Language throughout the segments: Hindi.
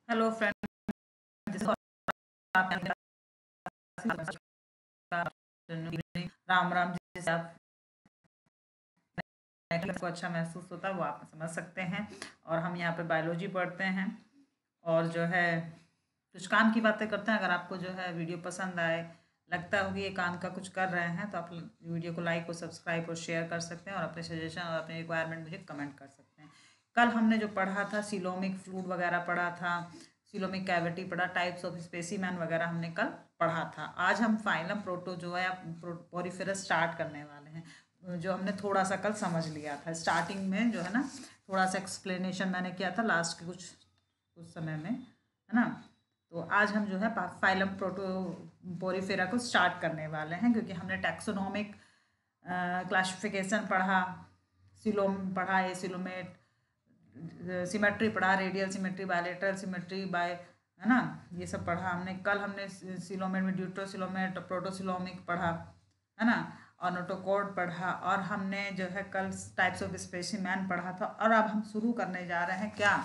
हेलो फ्रेंड, राम राम जी से आप को अच्छा महसूस होता है वो आप समझ सकते हैं। और हम यहाँ पे बायोलॉजी पढ़ते हैं और जो है कुछ काम की बातें करते हैं। अगर आपको जो है वीडियो पसंद आए, लगता हो कि ये काम का कुछ कर रहे हैं, तो आप वीडियो को लाइक और सब्सक्राइब और शेयर कर सकते हैं और अपने सजेशन और अपने रिक्वायरमेंट मुझे कमेंट कर सकते हैं। कल हमने जो पढ़ा था सीलोमिक फ्लूइड वगैरह पढ़ा था, सीलोमिक कैविटी पढ़ा, टाइप्स ऑफ स्पेसिमेन वगैरह हमने कल पढ़ा था। आज हम फाइलम प्रोटोजोआ या पोरिफेरस स्टार्ट करने वाले हैं, जो हमने थोड़ा सा कल समझ लिया था। स्टार्टिंग में जो है ना थोड़ा सा एक्सप्लेनेशन मैंने किया था लास्ट के कुछ समय में, है ना। तो आज हम जो है फाइलम पोरिफेरा को स्टार्ट करने वाले हैं, क्योंकि हमने टैक्सोनॉमिक क्लासिफिकेशन पढ़ा, सिलोम पढ़ा, ए सिलोमेट सिमेट्री पढ़ा, रेडियल सिमेट्री, बायलेटरल सिमेट्री, है ना, ये सब पढ़ा हमने कल। हमने सिलोमेट में ड्यूट्रोसिलोमेट, प्रोटोसिलोमिक पढ़ा, है ना, और नोटोकॉर्ड पढ़ा, और हमने जो है कल टाइप्स ऑफ स्पेसिमेन पढ़ा था। और अब हम शुरू करने जा रहे हैं क्या,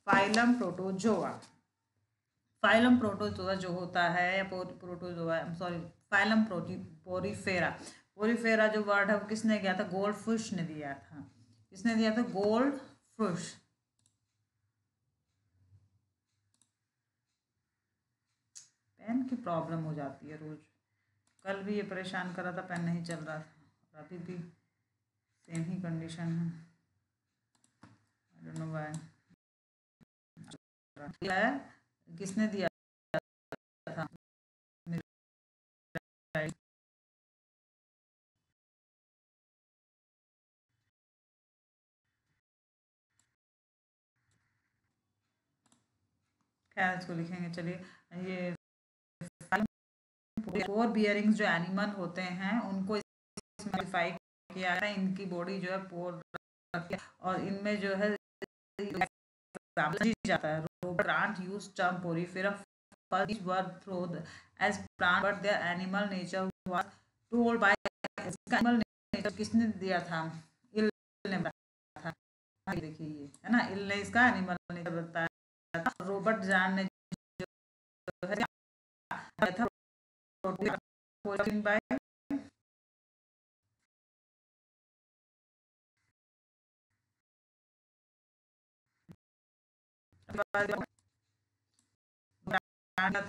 फाइलम प्रोटोजोआ। फाइलम प्रोटोजोआ जो होता है, या protozoa, sorry, phylum Porifera. Porifera जो वर्ड है वो किसने दिया था, गोल्डफिश ने दिया था। किसने दिया था, गोल्डफिश। पेन की प्रॉब्लम हो जाती है रोज। कल भी ये परेशान कर रहा था, पेन नहीं चल रहा था, अभी भी सेम ही कंडीशन है। I don't know why. किसने दिया था, खैर इसको लिखेंगे। चलिए, ये पोर बियरिंग्स जो एनिमल होते हैं उनको मॉडिफाई किया है। इनकी बॉडी जो है पोर, और इनमें जो है जाता है। Robert use term porifera first were through as plant, but their animal nature was told by animal nature किसने दिया था, इल ने बताया था। देखिए ये है ना, इल ने इसका एनिमल नेचर बताया था। रॉबर्ट जॉन ने जो है था बाय था,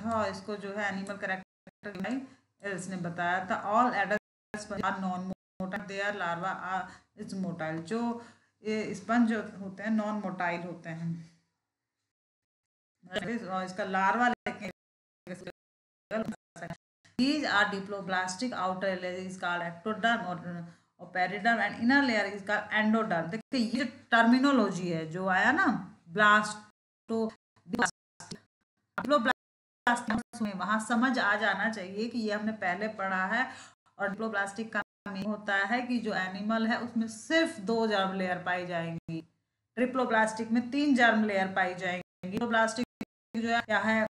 और इसको जो है एनिमल कैरेक्टर इसने बताया था। All adults are non motile, there larva are is motile. जो ये स्पंज जो होते हैं नॉन मोटाइल होते हैं, और इसका लार्वा लेके these are diploblastic, outer layer is called ectoderm और periderm, and inner layer is called endoderm. देखिए ये टर्मिनोलॉजी है जो आया ना, ब्लास्टो में, वहां समझ आ जाना चाहिए कि ये हमने पहले पढ़ा है। और डिप्लोब्लास्टिक का मीनिंग होता है कि जो एनिमल है उसमें सिर्फ 2 जर्म लेयर पाई जाएंगी। ट्रिप्लोब्लास्टिक में 3 जर्म लेयर पाई जाएंगी। डिप्लोब्लास्टिक जो है क्या है,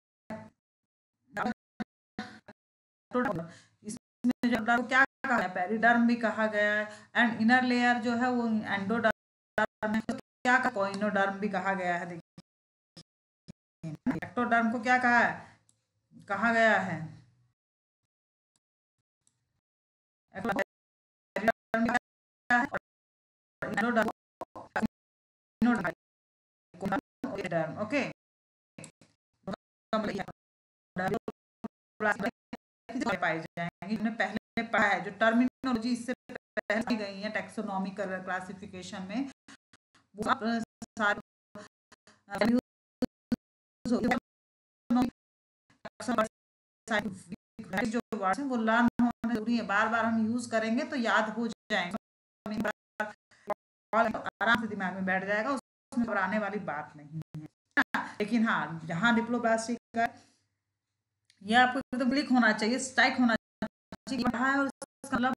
इसमें जो क्या कहा है, पेरिडर्म भी कहा गया है, एंड इनर लेयर जो है वो एंडोडर्म है। तो क्या कोइनोडर्म भी कहा गया है। देखिए एक्टोडर्म को क्या कहा है, कहा गया है ओके। पाई जाएंगी, हमने पहले पढ़ा है। जो टर्मिनोलॉजी इससे पहले गई है टैक्सोनॉमिकल क्लासिफिकेशन में, वो आप सारे जो वर्ड्स हैं वो लर्न होना जरूरी है। बार बार हम यूज करेंगे तो याद हो जाएंगे, आराम से दिमाग में बैठ जाएगा, उसमें घबराने वाली बात नहीं है। लेकिन हाँ, जहाँ डिप्लोब्लास्टिक का ये आपको एकदम क्लिक होना चाहिए, स्ट्राइक होना चाहिए, और उसका मतलब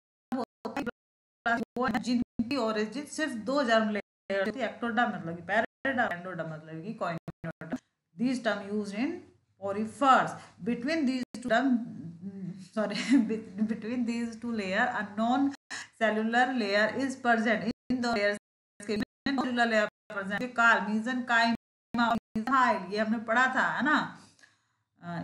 वो है जिनकी ओरिजिन सिर्फ 2 जर्म लेयर होती है। एक्टोडर्म मतलब कि पेरिडर्म, एंडोडर्म मतलब कि कोइनोडर्म। These term used in porifers. Between these two term, between these two layer, a non-cellular layer is present. In the layers, cellular layer present. Called mesenchyma मीजोहाइल, ये हमने पढ़ा था, है ना।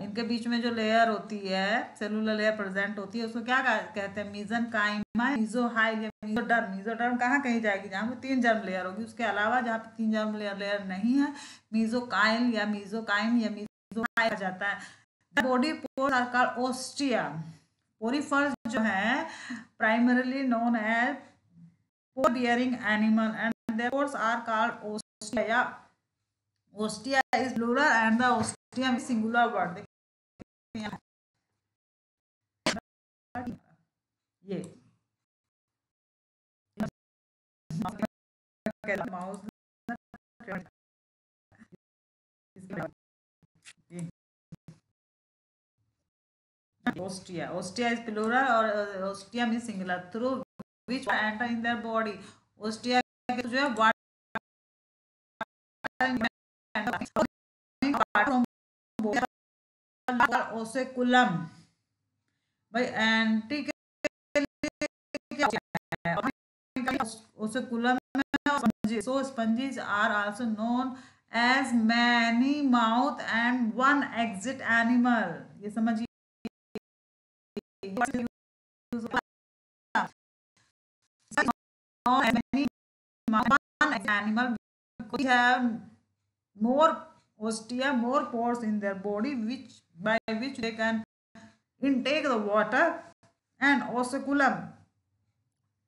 इनके बीच में जो लेयर होती है, सेलुलर लेयर प्रेजेंट होती है, उसको क्या कहते हैं, मीजनकाइमा, मीजोहाइल या मीजोडर्म। मीजोडर्म कहाँ कहीं जाएगी, जहाँ पे 3 जर्म लेयर होगी, उसके अलावा जहाँ पे 3 जर्म लेयर नहीं है, मीजोकाइल या मीजोकाइम या मीजोहाइल जाता है। Body pores are called ostia. Porifers जो है primarily known as pore bearing animal and their pores are called ostia. Ostia is plural and the ostium is singular word। ये Ostia is plural और ostium is singular through which enter in their body। Ostia जो है ओसेकुलम भाई anti ओसेकुलम so sponges are also known as many mouth and one exit animal। ये समझिए, many one animal we have more ostia, more pores in their body, which by which they can intake the water, and osaculum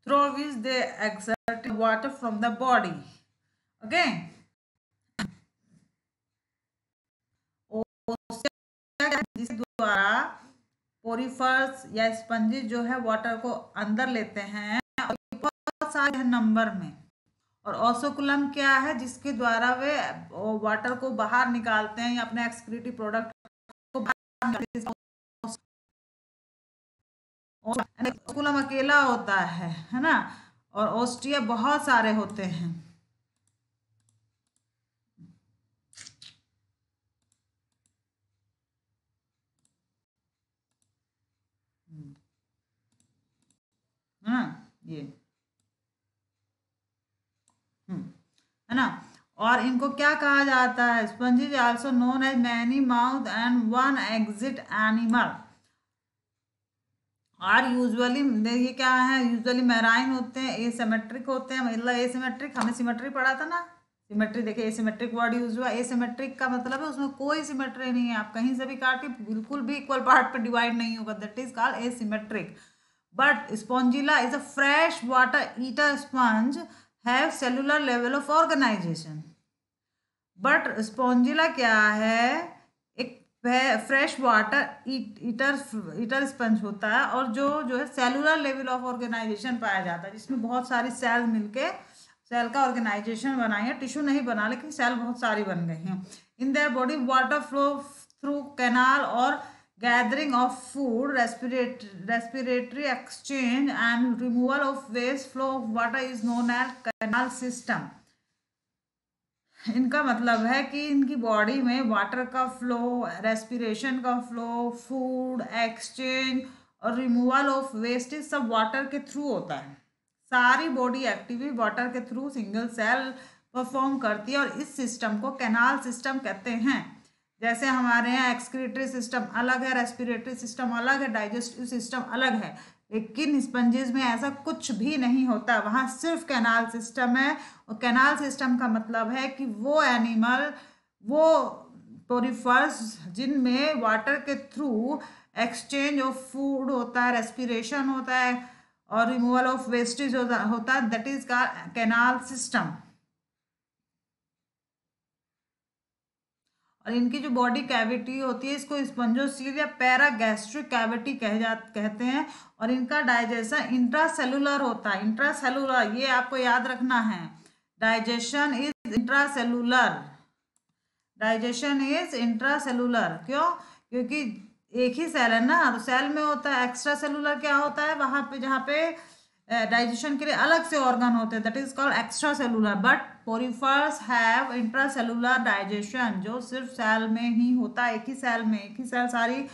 through which they exert water from the body। Okay, जिस द्वारा पोरीफर्स या स्पंजी जो है वाटर को अंदर लेते हैं बहुत सारे नंबर में, और ओसोकुलम क्या है, जिसके द्वारा वे वाटर को बाहर निकालते हैं या अपने एक्सक्रीटिव प्रोडक्ट को बाहर निकालते हैं। ओसोकुलम अकेला होता है ना, और ओस्टिया बहुत सारे होते हैं। ये है ना। और इनको क्या कहा जाता है, sponges also known as many mouth and one exit animal और यूजुअली ये क्या है, यूजुअली मैराइन होते हैं, एसिमेट्रिक होते हैं। मतलब एसिमेट्रिक हमने सिमेट्री पढ़ा था ना, सिमेट्री देखिए, एसिमेट्रिक वर्ड यूज हुआ। एसिमेट्रिक का मतलब है उसमें कोई सिमेट्री नहीं है, आप कहीं से भी काटे बिल्कुल भी इक्वल पार्ट पे डिवाइड नहीं होगा, that is called asymmetric. But Spongilla is a fresh water eater sponge have cellular level of organization. But Spongilla क्या है, एक फ्रेश वाटर ईटर स्पंज होता है, और जो है सेलुलर लेवल ऑफ ऑर्गेनाइजेशन पाया जाता है, जिसमें बहुत सारी सेल मिलके सेल का ऑर्गेनाइजेशन बनाई है। टिश्यू नहीं बना, लेकिन सेल बहुत सारी बन गई हैं। In their body water flow through canal और gathering of food, respiratory exchange and removal of waste flow of water is known as canal system। इनका मतलब है कि इनकी बॉडी में वाटर का फ्लो, रेस्पिरेशन का फ्लो, फूड एक्सचेंज और रिमूवल ऑफ वेस्ट सब वाटर के थ्रू होता है। सारी बॉडी एक्टिविटी वाटर के थ्रू सिंगल सेल परफॉर्म करती है, और इस सिस्टम को कैनाल सिस्टम कहते हैं। जैसे हमारे यहाँ एक्सक्रीटरी सिस्टम अलग है, रेस्पिरेटरी सिस्टम अलग है, डाइजेस्टिव सिस्टम अलग है, लेकिन स्पंजेस में ऐसा कुछ भी नहीं होता, वहाँ सिर्फ कैनाल सिस्टम है। और कैनाल सिस्टम का मतलब है कि वो एनिमल, वो पोरीफर्स जिनमें वाटर के थ्रू एक्सचेंज ऑफ फूड होता है, रेस्पिरेशन होता है और रिमूवल ऑफ वेस्टेज होता है, दैट इज का कैनाल सिस्टम। और इनकी जो बॉडी कैविटी होती है, इसको स्पंजोसील या पैरागैस्ट्रिक कैविटी कहते हैं। और इनका डाइजेशन इंट्रासेलुलर होता है। इंट्रासेलुलर ये आपको याद रखना है, digestion is intracellular, digestion is intracellular. क्यों? क्योंकि एक ही सेल है ना, तो सेल में होता है। एक्स्ट्रा सेलुलर क्या होता है, वहां पे जहाँ पे डाइजेशन के लिए अलग से ऑर्गन होते हैं, that is called extra cellular. But porifers have intracellular digestion, जो सिर्फ सेल में ही होता है, एक ही सेल सारी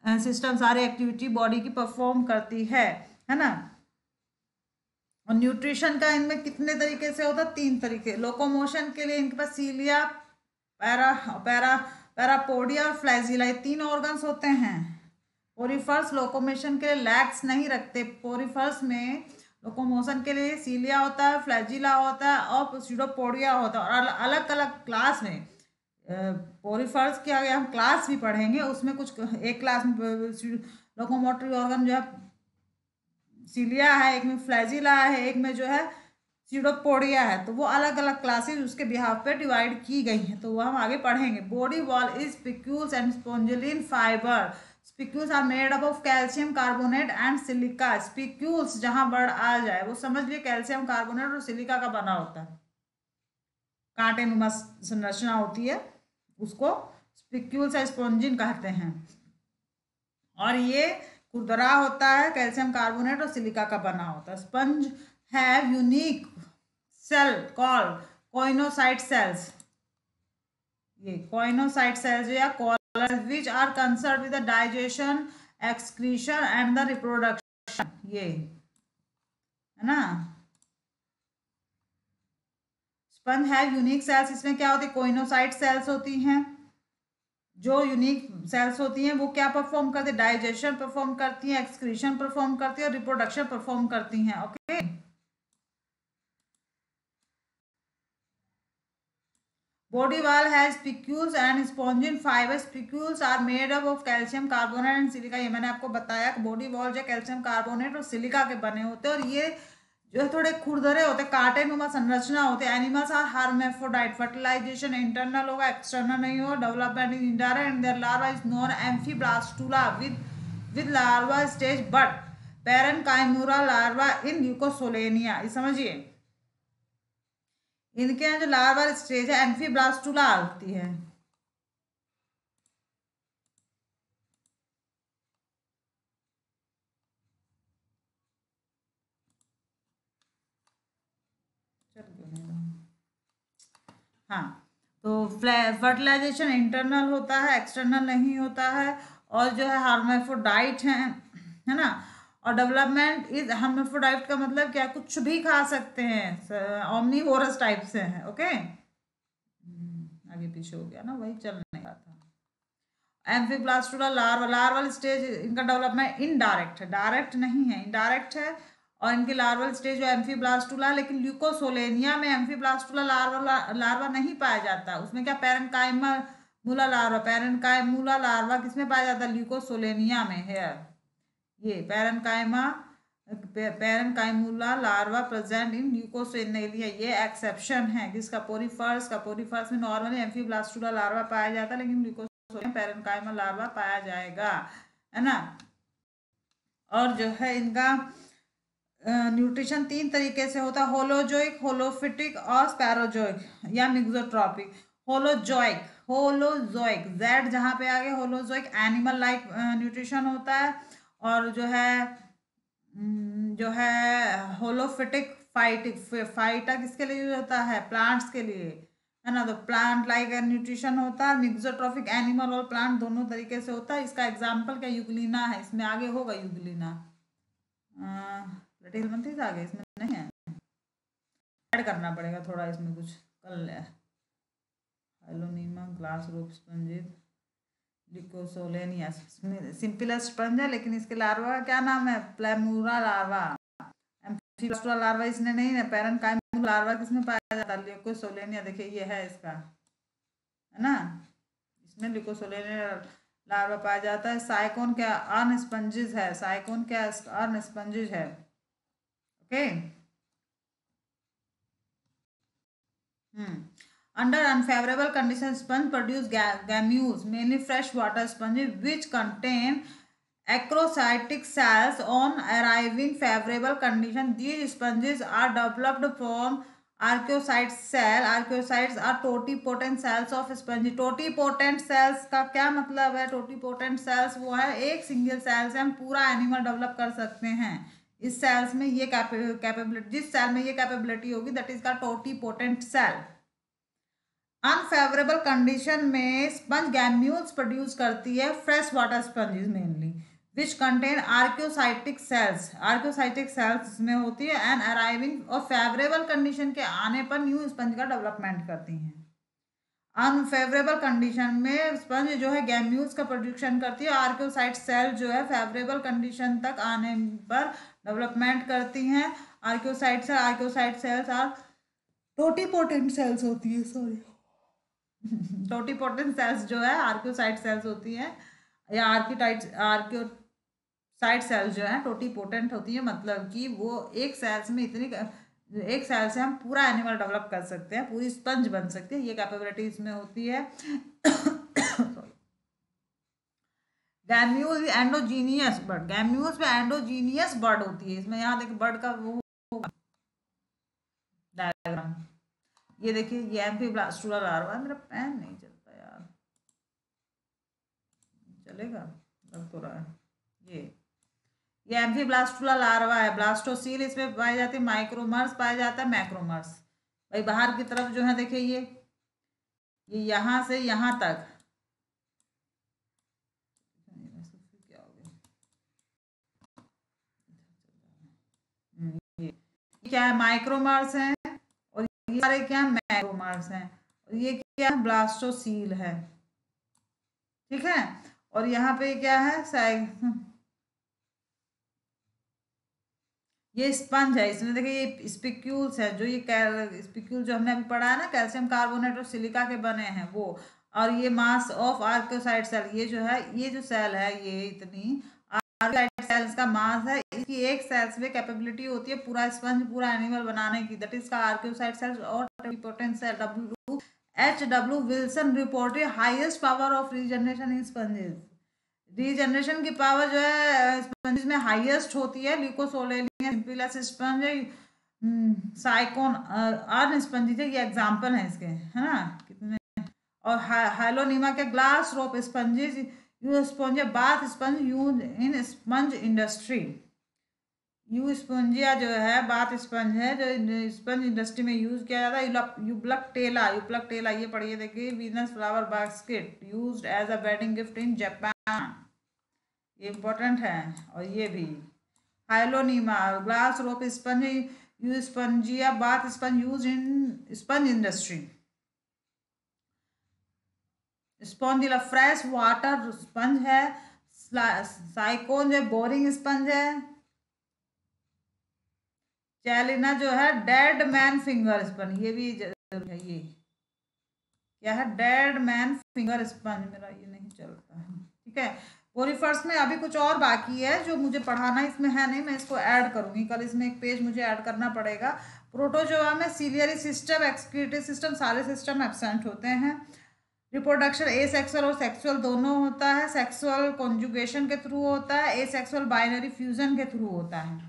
सिस्टम, सारी एक्टिविटी बॉडी की परफॉर्म करती है ना। और न्यूट्रिशन का इनमें कितने तरीके से होता है, 3 तरीके। लोकोमोशन के लिए इनके पास सीलिया पैरा पैरा पैरापोडिया और फ्लैजिला, ये 3 ऑर्गन्स होते हैं। पोरिफर्स लोकोमोशन के लिए लैग्स नहीं रखते। पोरिफर्स में लोकोमोशन के लिए सीलिया होता है, फ्लैजिला होता है और स्यूडोपोडिया होता है। और अलग अलग क्लास में पोरिफर्स के आगे हम क्लास भी पढ़ेंगे, उसमें कुछ एक क्लास में लोकोमोटरी ऑर्गन जो है सीलिया है, एक में फ्लैजिला है, एक में जो है स्यूडोपोडिया है। तो वो अलग अलग क्लासेस उसके बिहाफ पे डिवाइड की गई हैं, तो वो हम आगे पढ़ेंगे। Body wall is spicules and spongin fibre. Spicules are made up of calcium carbonate and silica. Spicules जहां वर्ड आ जाए वो समझ लिए कैल्शियम कार्बोनेट और सिलिका का बना होता है। कांटे नुमा संरचना होती है, उसको स्पिक्यूल्स या स्पॉन्जिन कहते हैं। और ये खुरदरा होता है, कैल्शियम कार्बोनेट और सिलिका का बना होता है। Sponge have unique cell called choanocyte cells. ये कोइनोसाइट सेल्स या collar which are concern with the digestion, excretion and the reproduction. ये है ना। स्पंज हैव यूनिक सेल्स, इसमें क्या होती है, कोइनोसाइट सेल्स होती हैं। जो यूनिक सेल्स होती हैं वो क्या परफॉर्म करती है, डाइजेशन परफॉर्म करती हैं, एक्सक्रीशन परफॉर्म करती है और रिप्रोडक्शन परफॉर्म करती हैं। Okay. Body wall has spicules and spongin fibers. Spicules are made up of calcium carbonate and silica. ये मैंने आपको बताया कि बॉडी वॉल जो कैल्शियम कार्बोनेट और सिलिका के बने होते हैं, और ये जो है थोड़े खुरदरे होते हैं, कांटे नुमा संरचना होते हैं। Animals are hermaphrodite. Fertilization internal होगा, एक्सटर्नल नहीं होगा। Development is indirect and their larva is known amphiblastula with larva stage but parenchymula larva in Leucosolenia. ये समझिए, इनके यहाँ जो लार्वा स्टेज है एम्फीब्लास्टुला होती है। हाँ, तो फर्टिलाइजेशन इंटरनल होता है, एक्सटर्नल नहीं होता है। और जो है हर्मेफ्रोडाइट है ना। और डेवलपमेंट इज, हर्मेफ्रोडाइट का मतलब क्या, कुछ भी खा सकते हैं, ओमनीवोरस टाइप से हैं। ओके, आगे पीछे हो गया ना, वही चल नहीं रहा था। एम्फीब्लास्टुला लार्वल स्टेज, इनका डेवलपमेंट इनडायरेक्ट है, डायरेक्ट नहीं है, इनडायरेक्ट है। और इनके लार्वल स्टेज जो एम्फीब्लास्टुला, लेकिन ल्यूकोसोलेनिया में एम्फीब्लास्टुला लार्वा नहीं पाया जाता। उसमें क्या, पैरेन्काइमुला लार्वा, पैरेन्काइमुला लार्वा किसमें पाया जाता है, ल्यूकोसोलेनिया में है। ये पैरेन्काइमुला लार्वा प्रेजेंट इन ल्यूकोसोलेनिया, ये एक्सेप्शन है किसका, पोरिफर्स का। पोरिफर्स में नॉर्मली एम्फीब्लास्टुला लार्वा पाया जाता है, लेकिन ल्यूकोसोलेनिया पैरेन्काइमुला लार्वा पाया जाएगा, है ना। और जो है इनका न्यूट्रिशन 3 तरीके से होता है, होलोजोइक, होलोफिटिक और स्पैरोजोइक या मिक्सोट्रॉपिक। होलोजोइक जेड जहाँ पे आगे, होलोजोइक एनिमल लाइक न्यूट्रिशन होता है। और जो है होलोफिटिक फाइटा किसके लिए यूज होता है, प्लांट्स के लिए, है ना। तो प्लांट लाइक न्यूट्रिशन होता है। मिक्सोट्रॉपिक एनिमल और प्लांट दोनों तरीके से होता है। इसका एग्जाम्पल क्या, यूग्लिना है, इसमें आगे होगा यूग्लिना। लटील मंथीज आगे इसमें नहीं है, ऐड करना पड़ेगा थोड़ा, इसमें कुछ कर ले। हाइलोनीमा, ग्लास रूप स्पंजिस, ल्यूकोसोलेनिया सिंपल स्पंज है, लेकिन इसके लार्वा का क्या नाम है, प्लेमूरा लार्वा। एम्फीब्लास्टुला लार्वा इसने नहीं है। पैरेन्काइमुला लार्वा किसमें पाया जाता है, ल्यूकोसोलेनिया। देखिए ये है इसका, है ना, इसमें ल्यूकोसोलेनिया लार्वा पाया जाता है। साइकोन क्या, अर्न स्पंजिस है, साइकोन क्या, अर्न स्पंजिस है। Okay. Under unfavorable conditions, sponge produce gametes, mainly freshwater sponges, which contain acrocytic cells. On arriving favorable condition, these sponges are developed from archaeocyte cell. Archaeocytes are totipotent cells of sponge. Totipotent cells का क्या मतलब है, totipotent cells वो है एक सिंगल सेल से हम पूरा एनिमल डेवलप कर सकते हैं। इस सेल्स में ये कैपेबिलिटी, जिस सेल में ये कैपेबिलिटी होगी दैट इज का टोटीपोटेंट सेल। अनफेवरेबल कंडीशन में स्पंज गैम्यूल्स प्रोड्यूस करती है fresh water sponges mainly, which contain archaeocytic cells. Archaeocytic cells इसमें होती है। एंड अराइविंग और फेवरेबल कंडीशन के आने पर न्यू स्पंज का डेवलपमेंट करती हैं। अनफेवरेबल कंडीशन में स्पंज जो है गैम्यूल्स का प्रोडक्शन करती है। आर्कियोसाइट सेल जो है फेवरेबल कंडीशन तक आने पर डेवलपमेंट करती हैं। Archaeocyte cells are totipotent cells होती है, सॉरी टोटीपोटेंट सेल्स जो है आर्कियोसाइट सेल्स होती हैं, या आर्कियोसाइट सेल्स जो है टोटीपोटेंट होती है, मतलब कि वो एक सेल से हम पूरा एनिमल डेवलप कर सकते हैं, पूरी स्पंज बन सकती है, ये कैपेबिलिटी इसमें होती है। गैम्यूल एंडोजीनियस बर्ड, गैम्यूल्स में एंडोजीनियस बर्ड होती है। इसमें यहाँ देखिए बर्ड का वो डायग्राम, ये देखिए ये एम्फीब्लास्टुला लार्वा है। मेरा पेन नहीं चलता यार, चलेगा लग तो रहा है। ये एम्फीब्लास्टुला लार्वा है। ब्लास्टोसील इसमें पाई जाती है, माइक्रोमर्स पाया जाता है, मैक्रोमर्स। भाई बाहर की तरफ जो है देखिए ये यहाँ से यहाँ तक क्या हो गया, ये क्या है, माइक्रोमर्स हैं, और ये सारे क्या है, मैक्रोमर्स हैं, और ये क्या है, ब्लास्टोसील है, ठीक है। और यहाँ पे क्या है, ये स्पंज है। इसमें देखिए ये स्पिक्यूल्स है, जो ये स्पिक्यूल जो हमने अभी पढ़ा है ना, कैल्शियम कार्बोनेट और सिलिका के बने हैं वो। और ये मास ऑफ आर्कियोसाइट सेल, ये जो है, ये जो सेल है, ये इतनी आर्कियोसाइट सेल्स का मास है। इसकी एक सेल्स में कैपेबिलिटी होती है पूरा स्पंज, पूरा एनिमल बनाने की, दैट इज का आर्कियोसाइट सेल्स। और totipotent cell W Wilson reported highest power of regeneration in sponges. Regeneration की पावर जो है स्पंज में हाईएस्ट होती है। ल्यूकोसोलेनिया सिंपलेस स्पंज है, साइकोन अर्न स्पंज है, ये एग्जांपल है इसके, है ना कितने। और हाइलोनीमा के glass rope sponges, you sponge bath sponge use in sponge industry. You Spongia जो है बाथ स्पंज है, जो स्पंज इंडस्ट्री में यूज किया जाता है। यूप्लकटेला ये पढ़िए देखिए, Venus flower basket used as a wedding gift in Japan, ये इम्पोर्टेंट है। और ये भी Hyalonema glass rope sponge, Euspongia bath sponge use in sponge industry. Spongilla fresh water sponge है। साइकोन जो बोरिंग स्पंज है। चैलिना जो है डेड मैन फिंगर स्पंज, ये भी जरूरी है। ये क्या है, डेड मैन फिंगर स्पंज, मेरा ये नहीं चलता है, ठीक है। पोरीफर्स में अभी कुछ और बाकी है जो मुझे पढ़ाना इसमें है नहीं, मैं इसको ऐड करूंगी कल, इसमें एक पेज मुझे ऐड करना पड़ेगा। प्रोटोजोआ में सीलियरी सिस्टम, एक्सक्रीटरी सिस्टम, सारे सिस्टम एब्सेंट होते हैं। रिप्रोडक्शन एसेक्सुअल और सेक्सुअल दोनों होता है। सेक्सुअल कॉन्जुगेशन के थ्रू होता है, एसेक्सुअल बाइनरी फ्यूजन के थ्रू होता है,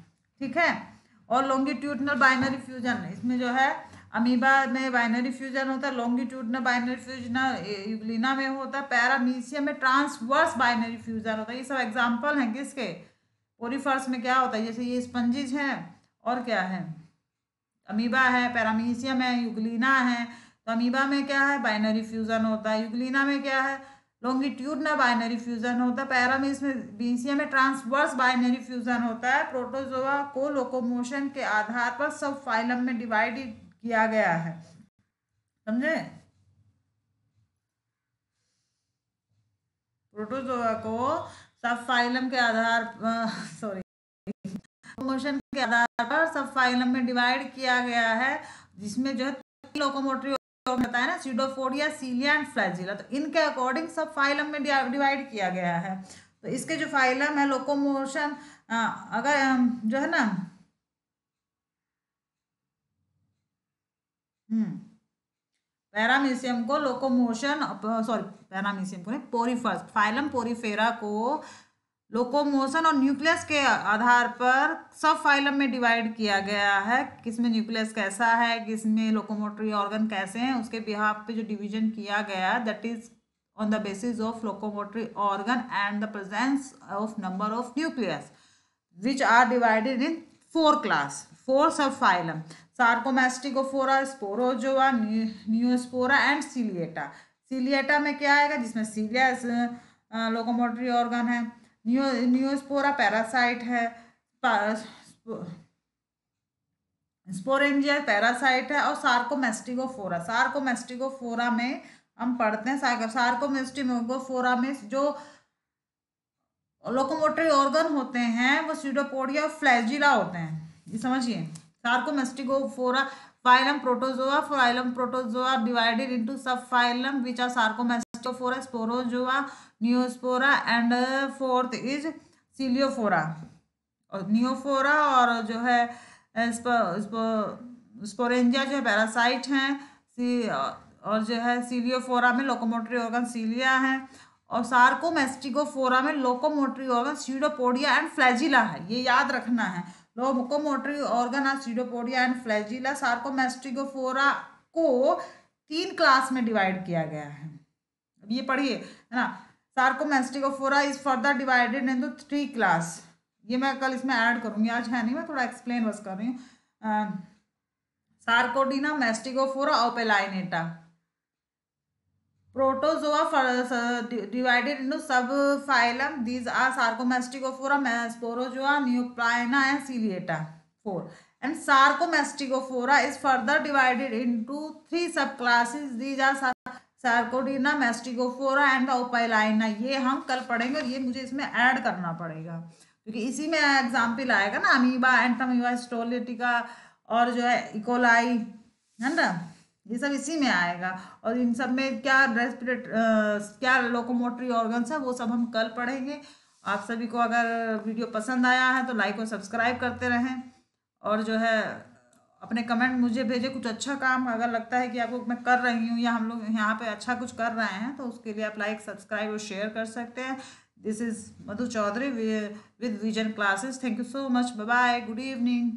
ठीक है। और लॉन्गिट्यूडनल बाइनरी फ्यूजन, इसमें जो है अमीबा में बाइनरी फ्यूजन होता है, लॉन्गिट्यूडनल बाइनरी फ्यूजन यूग्लिना में होता है, पैरामीशियम में ट्रांसवर्स बाइनरी फ्यूजन होता है। ये सब एग्जांपल हैं किसके, पोरीफर्स में क्या होता है, जैसे ये स्पंजिज हैं, और क्या है, अमीबा है, पैरामीशियम है, यूग्लिना है। तो अमीबा में क्या है, बाइनरी फ्यूजन होता है। यूग्लिना में क्या है, लॉन्गिट्यूडनल बाइनरी फ्यूजन होता है। पैरामीशियम में ट्रांसवर्स बाइनरी फ्यूजन होता है। प्रोटोजोआ को लोकोमोशन के आधार पर सब फाइलम में डिवाइड किया गया है, समझे। प्रोटोजोआ को सब फाइलम के आधार सॉरी लोकोमोशन के आधार पर सब फाइलम में डिवाइड किया गया है, जिसमें जो है लोकोमोटरी होता है ना, सीडोफोडिया, सीलिया एंड फ्लैजिला। तो इनके अकॉर्डिंग सब फाइलम में डिवाइड किया गया है। तो इसके जो फाइलम है लोकोमोशन, अगर जो है ना पैरामीशियम को लोकोमोशन, सॉरी पैरामीशियम को नहीं, पोरीफर्स फाइलम पोरीफेरा को लोकोमोशन और न्यूक्लियस के आधार पर सब फाइलम में डिवाइड किया गया है। किसमें न्यूक्लियस कैसा है, किसमें लोकोमोटरी ऑर्गन कैसे हैं, उसके बिहाफ पे जो डिवीजन किया गया है, that is on the basis of locomotory organ and the presence of number of nucleus which are divided in 4 class, 4 subphylum, Sarcomastigophora, Sporozoa, नियोस्पोरा and Ciliata. Ciliata में क्या आएगा, जिसमें सीलिया लोकोमोटरी ऑर्गन है। नियोस्पोरा पैरासाइट है, स्पोरेंजिया पैरासाइट है, और सार्कोमेस्टिकोफोरा में हम पढ़ते हैं सार्कोमेस्टिगोफोरा में जो लोकोमोटरी ऑर्गन होते हैं वो स्यूडोपोडिया और फ्लैजिला होते हैं, ये समझिए। Sarcomastigophora phylum Protozoa divided into sub phylum which are Sarcomastigophora, Sporozoa, नियोस्पोरा and fourth is Ciliophora. और नियोफोरा और जो है स्पोरेंजिया जो है पैरासाइट हैं, और जो है सीलियोफोरा में लोकोमोटरी ऑर्गन सीलिया है, और सार्कोमेस्टिगोफोरा में locomotory organ pseudopodia and flagella है। ये याद रखना है, locomotory organ are pseudopodia and flagella. Sarcomastigophora को 3 क्लास में डिवाइड किया गया है। अब ये पढ़िए, है ना। Sarcomastigophora is further divided into 3 class. ये मैं कल इसमें ऐड करूंगी, आज है नहीं, मैं थोड़ा एक्सप्लेन बस कर रही हूँ। सार्कोडीना, मेस्टिगोफोरा और Opalinata. Protozoa divided into subphylum. These are Sarcomastigophora, Sporozoa, Neoplina and Ciliata. 4. And Sarcomastigophora is further divided into 3 subclasses. These are Sarcodina, Mastigophora and the Opilina. ये हम कल पढ़ेंगे और ये मुझे इसमें ऐड करना पड़ेगा क्योंकि इसी में एग्जाम्पल आएगा ना, अमीबा, एंटामीबा, स्टोलिटिका और जो है इकोलाई, है ना, ये सब इसी में आएगा। और इन सब में क्या क्या लोकोमोटरी ऑर्गन्स है वो सब हम कल पढ़ेंगे। आप सभी को अगर वीडियो पसंद आया है तो लाइक और सब्सक्राइब करते रहें, और जो है अपने कमेंट मुझे भेजे। कुछ अच्छा काम अगर लगता है कि आपको मैं कर रही हूँ या हम लोग यहाँ पे अच्छा कुछ कर रहे हैं तो उसके लिए आप लाइक, सब्सक्राइब और शेयर कर सकते हैं। This is Madhu Chaudhary with Vision classes. Thank you so much, bye bye, good evening.